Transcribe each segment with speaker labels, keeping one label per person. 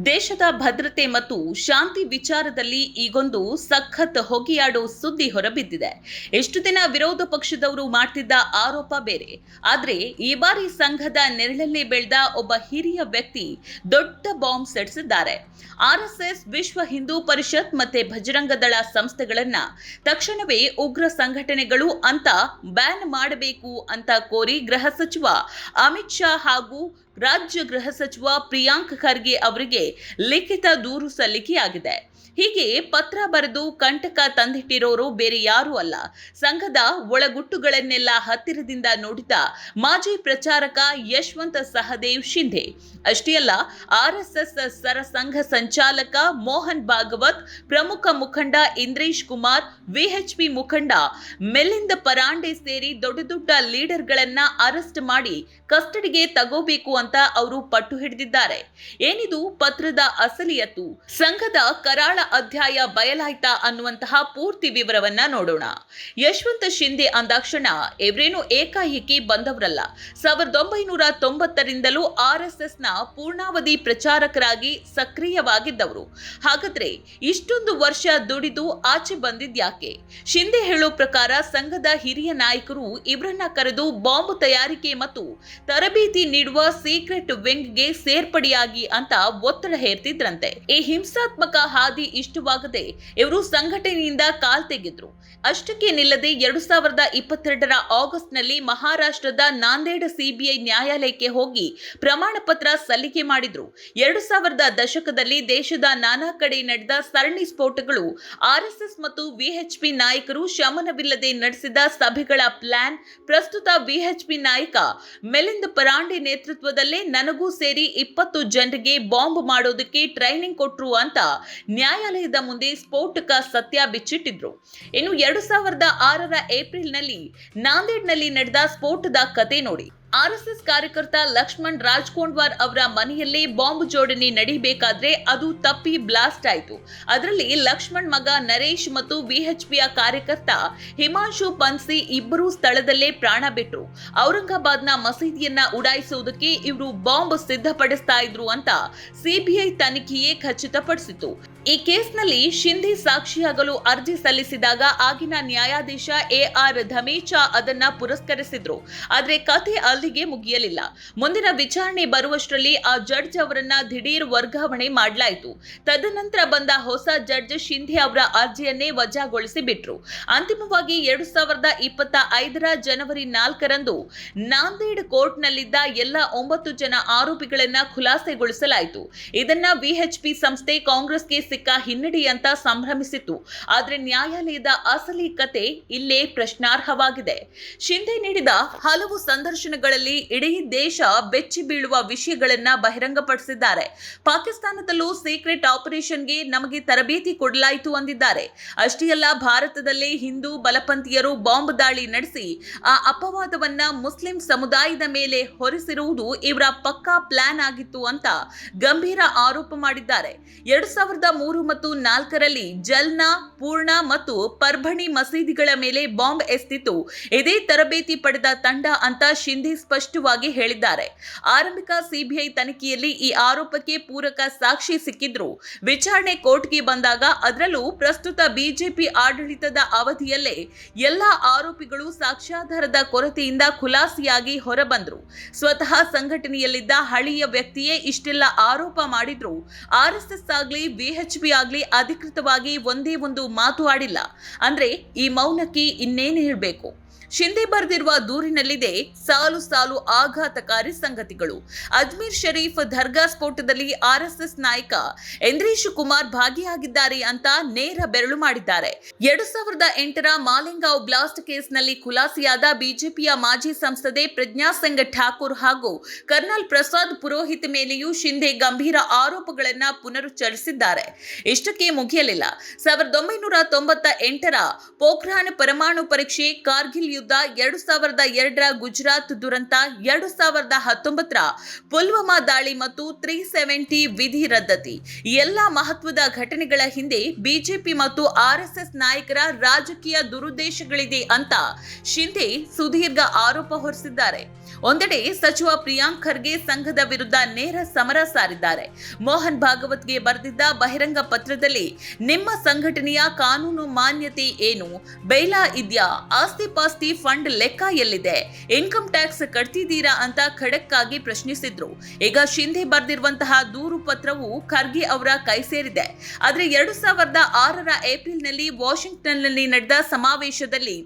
Speaker 1: ದೇಶದ ಭದ್ರತೆ ಮತ್ತು ಶಾಂತಿ ವಿಚಾರದಲ್ಲಿ ಈಗೊಂದು ಸಖತ್ ಹೊಗೆಯಾಡೋ ಸುದ್ದಿ ಹೊರಬಿದ್ದಿದೆ. ಎಷ್ಟು ದಿನ ವಿರೋಧ ಪಕ್ಷದವರು ಮಾಡ್ತಿದ್ದ ಆರೋಪ ಬೇರೆ, ಆದ್ರೆ ಈ ಬಾರಿ ಸಂಘದ ನೆರಳಲ್ಲಿ ಬೆಳೆದ ಒಬ್ಬ ಹಿರಿಯ ವ್ಯಕ್ತಿ ದೊಡ್ಡ ಬಾಂಬ್ ಸಿಡಿಸಿದ್ದಾರೆ. ಆರ್ಎಸ್ಎಸ್, ವಿಶ್ವ ಹಿಂದೂ ಪರಿಷತ್ ಮತ್ತೆ ಭಜರಂಗ ದಳ ಸಂಸ್ಥೆಗಳನ್ನ ತಕ್ಷಣವೇ ಉಗ್ರ ಸಂಘಟನೆಗಳು ಅಂತ ಬ್ಯಾನ್ ಮಾಡಬೇಕು ಅಂತ ಕೋರಿ ಗೃಹ ಸಚಿವ ಅಮಿತ್ ಶಾ ಹಾಗೂ ರಾಜ್ಯ ಗೃಹ ಸಚಿವ ಪ್ರಿಯಾಂಕ್ ಖರ್ಗೆ ಅವರಿಗೆ ಲಿಖಿತ ದೂರು ಸಲ್ಲಿಕೆಯಾಗಿದೆ. ಹೀಗೆ ಪತ್ರ ಬರೆದು ಕಂಟಕ ತಂದಿಟ್ಟಿರೋರು ಬೇರೆ ಯಾರೂ ಅಲ್ಲ, ಸಂಘದ ಒಳಗುಟ್ಟುಗಳನ್ನೆಲ್ಲ ಹತ್ತಿರದಿಂದ ನೋಡಿದ ಮಾಜಿ ಪ್ರಚಾರಕ ಯಶವಂತ್ ಸಹದೇವ್ ಶಿಂಧೆ. ಅಷ್ಟೇ ಅಲ್ಲ, ಆರ್ಎಸ್ಎಸ್ ಸರಸಂಘ ಸಂಚಾಲಕ ಮೋಹನ್ ಭಾಗವತ್, ಪ್ರಮುಖ ಮುಖಂಡ ಇಂದ್ರೇಶ್ ಕುಮಾರ್, ವಿಎಚ್ಪಿ ಮುಖಂಡ ಮಿಲಿಂದ್ ಪರಾಂಡೆ ಸೇರಿ ದೊಡ್ಡ ದೊಡ್ಡ ಲೀಡರ್ಗಳನ್ನ ಅರೆಸ್ಟ್ ಮಾಡಿ ಕಸ್ಟಡಿಗೆ ತಗೋಬೇಕು ಅಂತ ಅವರು ಪಟ್ಟು ಹಿಡಿದಿದ್ದಾರೆ. ಏನಿದು ಪತ್ರದ ಅಸಲಿಯತ್ತು? ಸಂಘದ ಕರಾಳ ಅಧ್ಯಾಯ ಬಯಲಾಯ್ತಾ ಅನ್ನುವಂತಹ ಪೂರ್ತಿ ವಿವರವನ್ನ ನೋಡೋಣ. ಯಶವಂತ್ ಶಿಂಧೆ ಅಂದಾಕ್ಷಣ ಇವರೇನು ಏಕಾಏಕಿ ಬಂದವರಲ್ಲ. 1990ರಿಂದಲೂ ಆರ್ಎಸ್ಎಸ್ನ ಪೂರ್ಣಾವಧಿ ಪ್ರಚಾರಕರಾಗಿ ಸಕ್ರಿಯವಾಗಿದ್ದವರು. ಹಾಗಾದ್ರೆ ಇಷ್ಟೊಂದು ವರ್ಷ ದುಡಿದು ಆಚೆ ಬಂದಿದ್ಯಾಕೆ? ಶಿಂಧೆ ಹೇಳೋ ಪ್ರಕಾರ ಸಂಘದ ಹಿರಿಯ ನಾಯಕರು ಇವರನ್ನ ಕರೆದು ಬಾಂಬ್ ತಯಾರಿಕೆ ಮತ್ತು ತರಬೇತಿ ನೀಡುವ ಸೀಕ್ರೆಟ್ ವಿಂಗ್ಗೆ ಸೇರ್ಪಡೆಯಾಗಿ ಅಂತ ಒತ್ತಡ ಹೇರ್ತಿದ್ರಂತೆ. ಈ ಹಿಂಸಾತ್ಮಕ ಹಾದಿ ಇಷ್ಟವಾಗದೆ ಇವರು ಸಂಘಟನೆಯಿಂದ ಕಾಲ್ ತೆಗೆದ್ರು. ಅಷ್ಟಕ್ಕೆ ನಿಲ್ಲದೆ 2022ರ ಆಗಸ್ಟ್ನಲ್ಲಿ ಮಹಾರಾಷ್ಟ್ರದ ನಾಂದೇಡ್ ಸಿಬಿಐ ನ್ಯಾಯಾಲಯಕ್ಕೆ ಹೋಗಿ ಪ್ರಮಾಣ ಪತ್ರ ಸಲ್ಲಿಕೆ ಮಾಡಿದ್ರು. 2000ರ ದಶಕದಲ್ಲಿ ದೇಶದ ನಾನಾ ಕಡೆ ನಡೆದ ಸರಣಿ ಸ್ಫೋಟಗಳು, ಆರ್ಎಸ್ಎಸ್ ಮತ್ತು ವಿಎಚ್ಪಿ ನಾಯಕರು ಶಮನವಿಲ್ಲದೆ ನಡೆಸಿದ ಸಭೆಗಳ ಪ್ಲಾನ್, ಪ್ರಸ್ತುತ ವಿಎಚ್ಪಿ ನಾಯಕ ಮಿಲಿಂದ್ ಪರಾಂಡೆ ನೇತೃತ್ವದಲ್ಲೇ ನನಗೂ ಸೇರಿ 20 ಜನರಿಗೆ ಬಾಂಬ್ ಮಾಡೋದಕ್ಕೆ ಟ್ರೈನಿಂಗ್ ಕೊಟ್ರು ಅಂತ ನ್ಯಾಯಾಲಯದ ಮುಂದೆ ಸ್ಫೋಟಕ ಸತ್ಯ ಬಿಚ್ಚಿಟ್ಟಿದ್ರು. ಇನ್ನು 2006ರ ಏಪ್ರಿಲ್ನಲ್ಲಿ ನಾಂದೇಡ್ನಲ್ಲಿ ನಡೆದ ಸ್ಫೋಟದ ಕತೆ ನೋಡಿ. ಆರ್ಎಸ್ಎಸ್ ಕಾರ್ಯಕರ್ತ ಲಕ್ಷ್ಮಣ್ ರಾಜ್ಕೋಂಡ್ವಾರ್ ಅವರ ಮನೆಯಲ್ಲೇ ಬಾಂಬ್ ಜೋಡಣೆ ನಡೀಬೇಕಾದ್ರೆ ಅದು ತಪ್ಪಿ ಬ್ಲಾಸ್ಟ್ ಆಯಿತು. ಅದರಲ್ಲಿ ಲಕ್ಷ್ಮಣ್ ಮಗ ನರೇಶ್ ಮತ್ತು ವಿಎಚ್ಪಿಯ ಕಾರ್ಯಕರ್ತ ಹಿಮಾಂಶು ಪನ್ಸಿ ಇಬ್ಬರು ಸ್ಥಳದಲ್ಲೇ ಪ್ರಾಣ ಬಿಟ್ರು. ಔರಂಗಾಬಾದ್ನ ಮಸೀದಿಯನ್ನ ಉಡಾಯಿಸುವುದಕ್ಕೆ ಇವರು ಬಾಂಬ್ ಸಿದ್ಧಪಡಿಸ್ತಾ ಇದ್ರು ಅಂತ ಸಿಬಿಐ ತನಿಖೆಯೇ ಖಚಿತಪಡಿಸಿತು. ಈ ಕೇಸ್ನಲ್ಲಿ ಶಿಂಧೆ ಸಾಕ್ಷಿಯಾಗಲು ಅರ್ಜಿ ಸಲ್ಲಿಸಿದಾಗ ಆಗಿನ ನ್ಯಾಯಾಧೀಶ ಎಆರ್ ಧಮೇಚಾ ಅದನ್ನ ಪುರಸ್ಕರಿಸಿದ್ರು. ಆದ್ರೆ ಕಥೆ ಅಲ್ಲಿಗೆ ಮುಗಿಯಲಿಲ್ಲ. ಮುಂದಿನ ವಿಚಾರಣೆ ಬರುವಷ್ಟರಲ್ಲಿ ಆ ಜಡ್ಜ್ ಅವರನ್ನ ದಿಢೀರ್ ವರ್ಗಾವಣೆ ಮಾಡಲಾಯಿತು. ತದನಂತರ ಬಂದ ಹೊಸ ಜಡ್ಜ್ ಶಿಂಧೆ ಅವರ ಅರ್ಜಿಯನ್ನೇ ವಜಾಗೊಳಿಸಿ ಬಿಟ್ರು. ಅಂತಿಮವಾಗಿ 2025ರ ಜನವರಿ 4ರಂದು ನಾಂದೇಡ್ ಕೋರ್ಟ್ನಲ್ಲಿದ್ದ ಎಲ್ಲ 9 ಜನ ಆರೋಪಿಗಳನ್ನ ಖುಲಾಸೆಗೊಳಿಸಲಾಯಿತು. ಇದನ್ನ ವಿಎಚ್ಪಿ ಸಂಸ್ಥೆ ಕಾಂಗ್ರೆಸ್ಗೆ ಸಿಕ್ಕ ಹಿನ್ನಡೆ ಅಂತ ಸಂಭ್ರಮಿಸಿತು. ಆದ್ರೆ ನ್ಯಾಯಾಲಯದ ಅಸಲಿ ಕತೆ ಇಲ್ಲೇ ಪ್ರಶ್ನಾರ್ಹವಾಗಿದೆ. ಶಿಂಧೆ ನೀಡಿದ ಹಲವು ಸಂದರ್ಶನಗಳಲ್ಲಿ ಇಡೀ ದೇಶ ಬೆಚ್ಚಿ ಬೀಳುವ ವಿಷಯಗಳನ್ನ ಬಹಿರಂಗಪಡಿಸಿದ್ದಾರೆ. ಪಾಕಿಸ್ತಾನದಲ್ಲೂ ಸೀಕ್ರೆಟ್ ಆಪರೇಷನ್ಗೆ ನಮಗೆ ತರಬೇತಿ ಕೊಡಲಾಯಿತು ಅಂದಿದ್ದಾರೆ. ಅಷ್ಟೇ ಅಲ್ಲ, ಭಾರತದಲ್ಲೇ ಹಿಂದೂ ಬಲಪಂಥೀಯರು ಬಾಂಬ್ ದಾಳಿ ನಡೆಸಿ ಆ ಅಪವಾದವನ್ನ ಮುಸ್ಲಿಂ ಸಮುದಾಯದ ಮೇಲೆ ಹೊರಿಸಿರುವುದು ಇವರ ಪಕ್ಕಾ ಪ್ಲಾನ್ ಆಗಿತ್ತು ಅಂತ ಗಂಭೀರ ಆರೋಪ ಮಾಡಿದ್ದಾರೆ. 2003 ಮತ್ತು 4ರಲ್ಲಿ ಜಲ್ನಾ, ಪೂರ್ಣ ಮತ್ತು ಪರ್ಭಣಿ ಮಸೀದಿಗಳ ಮೇಲೆ ಬಾಂಬ್ ಎಸೆದಿತ್ತು ಇದೇ ತರಬೇತಿ ಪಡೆದ ತಂಡ ಅಂತ ಶಿಂಧೆ ಸ್ಪಷ್ಟವಾಗಿ ಹೇಳಿದ್ದಾರೆ. ಆರಂಭಿಕ ಸಿಬಿಐ ತನಿಖೆಯಲ್ಲಿ ಈ ಆರೋಪಕ್ಕೆ ಪೂರಕ ಸಾಕ್ಷಿ ಸಿಕ್ಕಿದ್ರು. ವಿಚಾರಣೆ ಕೋರ್ಟ್ಗೆ ಬಂದಾಗ ಅದರಲ್ಲೂ ಪ್ರಸ್ತುತ ಬಿಜೆಪಿ ಆಡಳಿತದ ಅವಧಿಯಲ್ಲೇ ಎಲ್ಲಾ ಆರೋಪಿಗಳು ಸಾಕ್ಷ್ಯಾಧಾರದ ಕೊರತೆಯಿಂದ ಖುಲಾಸೆಯಾಗಿ ಹೊರಬಂದ್ರು. ಸ್ವತಃ ಸಂಘಟನೆಯಲ್ಲಿದ್ದ ಹಳೆಯ ವ್ಯಕ್ತಿಯೇ ಇಷ್ಟೆಲ್ಲ ಆರೋಪ ಮಾಡಿದ್ರು. ಆರ್ಎಸ್ಎಸ್ ಆಗ್ಲಿ ವಿಎಚ್ಪಿ ಆಗ್ಲಿ ಅಧಿಕೃತವಾಗಿ ಒಂದೇ ಒಂದು ಮಾತು ಆಡಿಲ್ಲ ಅಂದ್ರೆ ಈ ಮೌನಕ್ಕೆ ಇನ್ನೇನು ಹೇಳಬೇಕು? ಶಿಂಧೆ ಬರೆದಿರುವ ದೂರಿನಲ್ಲಿದೆ ಸಾಲು ಸಾಲು ಆಘಾತಕಾರಿ ಸಂಗತಿಗಳು. ಅಜ್ಮೀರ್ ಶರೀಫ್ ದರ್ಗಾ ಸ್ಫೋಟದಲ್ಲಿ ಆರ್ಎಸ್ಎಸ್ ನಾಯಕ ಇಂದ್ರೇಶ್ ಕುಮಾರ್ ಭಾಗಿಯಾಗಿದ್ದಾರೆ ಅಂತ ನೇರ ಬೆರಳು ಮಾಡಿದ್ದಾರೆ. 2008ರ ಮಾಲಿಂಗಾಂವ್ ಬ್ಲಾಸ್ಟ್ ಕೇಸ್ನಲ್ಲಿ ಖುಲಾಸೆಯಾದ ಬಿಜೆಪಿಯ ಮಾಜಿ ಸಂಸದೆ ಪ್ರಜ್ಞಾ ಸಿಂಗ್ ಠಾಕೂರ್ ಹಾಗೂ ಕರ್ನಲ್ ಪ್ರಸಾದ್ ಪುರೋಹಿತ್ ಮೇಲೆಯೂ ಶಿಂಧೆ ಗಂಭೀರ ಆರೋಪಗಳನ್ನ ಪುನರುಚ್ಚರಿಸಿದ್ದಾರೆ. ಇಷ್ಟಕ್ಕೆ ಮುಗಿಯಲಿಲ್ಲ. 1998ರ ಪೋಖ್ರಾನ್ ಪರಮಾಣು ಪರೀಕ್ಷೆ, ಕಾರ್ಗಿಲ್ ಯುದ್ಧ, 2002ರ ಗುಜರಾತ್ ದುರಂತ, 2019ರ ಪುಲ್ವಾಮಾ ದಾಳಿ ಮತ್ತು 370 ವಿಧಿ ರದ್ದತಿ ಈ ಎಲ್ಲಾ ಮಹತ್ವದ ಘಟನೆಗಳ ಹಿಂದೆ ಬಿಜೆಪಿ ಮತ್ತು ಆರ್ಎಸ್ಎಸ್ ನಾಯಕರ ರಾಜಕೀಯ ದುರುದ್ದೇಶಗಳಿದೆ ಅಂತ ಶಿಂಧೆ ಸುದೀರ್ಘ ಆರೋಪ ಹೊರಿಸಿದ್ದಾರೆ. ಒಂದೆಡೆ ಸಚಿವ ಪ್ರಿಯಾಂಕ್ ಖರ್ಗೆ ಸಂಘದ ವಿರುದ್ಧ ನೇರ ಸಮರ ಸಾರಿದ್ದಾರೆ. ಮೋಹನ್ ಭಾಗವತ್ಗೆ ಬರೆದಿದ್ದ ಬಹಿರಂಗ ಪತ್ರದಲ್ಲಿ ನಿಮ್ಮ ಸಂಘಟನೆಯ ಕಾನೂನು ಮಾನ್ಯತೆ ಏನು, ಬೇಲಾ ಇದ್ಯಾ, ಆಸ್ತಿ ಪಾಸ್ತಿ ಫಂಡ್ ಲೆಕ್ಕ ಎಲ್ಲಿದೆ, ಇನ್ಕಮ್ ಟ್ಯಾಕ್ಸ್ ಕಟ್ತಿದ್ದೀರಾ ಅಂತ ಖಡಕ್ ಆಗಿ ಪ್ರಶ್ನಿಸಿದ್ರು. ಈಗ ಶಿಂದೆ ಬರೆದಿರುವಂತಹ ದೂರು ಪತ್ರವು ಖರ್ಗೆ ಅವರ ಕೈ ಸೇರಿದೆ. ಆದ್ರೆ 2006ರ ಏಪ್ರಿಲ್ನಲ್ಲಿ ವಾಷಿಂಗ್ಟನ್ನಲ್ಲಿ ನಡೆದ ಸಮಾವೇಶದಲ್ಲಿ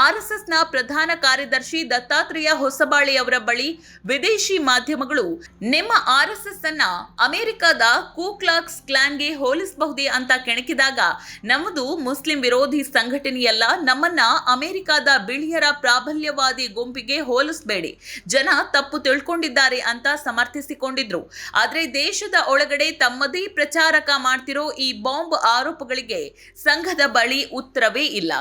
Speaker 1: ಆರ್ಎಸ್ಎಸ್ನ ಪ್ರಧಾನ ಕಾರ್ಯದರ್ಶಿ ದತ್ತಾತ್ರೇಯ ಹೊಸಬಾಳೆ ಅವರ ಬಳಿ ವಿದೇಶಿ ಮಾಧ್ಯಮಗಳು ನಿಮ್ಮ ಆರ್ಎಸ್ಎಸ್ ಅನ್ನ ಅಮೆರಿಕದ ಕೂಕ್ಲಾಕ್ಸ್ ಕ್ಲಾನ್ಗೆ ಹೋಲಿಸಬಹುದೇ ಅಂತ ಕೆಣಕಿದಾಗ ನಮ್ಮದು ಮುಸ್ಲಿಂ ವಿರೋಧಿ ಸಂಘಟನೆಯಲ್ಲ, ನಮ್ಮನ್ನ ಅಮೆರಿಕದ ಬಿಳಿಯರ ಪ್ರಾಬಲ್ಯವಾದಿ ಗುಂಪಿಗೆ ಹೋಲಿಸಬೇಡಿ, ಜನ ತಪ್ಪು ತಿಳ್ಕೊಂಡಿದ್ದಾರೆ ಅಂತ ಸಮರ್ಥಿಸಿಕೊಂಡಿದ್ರು. ಆದ್ರೆ ದೇಶದ ಒಳಗಡೆ ತಮ್ಮದೇ ಪ್ರಚಾರಕ ಮಾಡ್ತಿರೋ ಈ ಬಾಂಬ್ ಆರೋಪಗಳಿಗೆ ಸಂಘದ ಬಳಿ ಉತ್ತರವೇ ಇಲ್ಲ.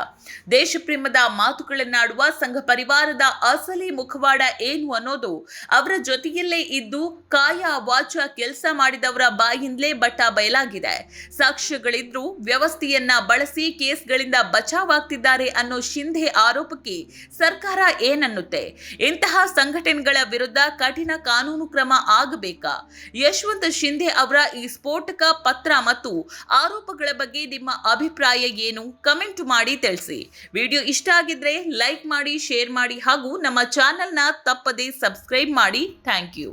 Speaker 1: ದೇಶಪ್ರೇಮದ ಮಾತುಗಳನ್ನಾಡುವ ಸಂಘ ಪರಿವಾರದ ಅಸಲಿ ಮುಖವಾಡ ಏನು ಅನ್ನೋದು ಅವರ ಜೊತೆಯಲ್ಲೇ ಇದ್ದು ಕಾಯ ವಾಚ ಕೆಲಸ ಮಾಡಿದವರ ಬಾಯಿಂದಲೇ ಬಟ್ಟ ಬಯಲಾಗಿದೆ. ಸಾಕ್ಷ್ಯಗಳಿದ್ರೂ ವ್ಯವಸ್ಥೆಯನ್ನ ಬಳಸಿ ಕೇಸ್ಗಳಿಂದ ಬಚಾವಾಗ್ತಿದ್ದಾರೆ ಅನ್ನೋ ಶಿಂದೆ ಆರೋಪಕ್ಕೆ ಸರ್ಕಾರ ಏನನ್ನುತ್ತೆ? ಇಂತಹ ಸಂಘಟನೆಗಳ ವಿರುದ್ಧ ಕಠಿಣ ಕಾನೂನು ಕ್ರಮ ಆಗಬೇಕಾ? ಯಶವಂತ್ ಶಿಂದೆ ಅವರ ಈ ಸ್ಫೋಟಕ ಪತ್ರ ಮತ್ತು ಆರೋಪಗಳ ಬಗ್ಗೆ ನಿಮ್ಮ ಅಭಿಪ್ರಾಯ ಏನು? ಕಮೆಂಟ್ ಮಾಡಿ ತಿಳಿಸಿ. ವಿಡಿಯೋ ಇಷ್ಟ ಆಗಿದ್ರೆ ಲೈಕ್ ಮಾಡಿ, ಶೇರ್ ಮಾಡಿ ಹಾಗೂ ನಮ್ಮ ಚಾನೆಲ್ನ ತಪ್ಪದೇ ಸಬ್ಸ್ಕ್ರೈಬ್ ಮಾಡಿ. Thank you.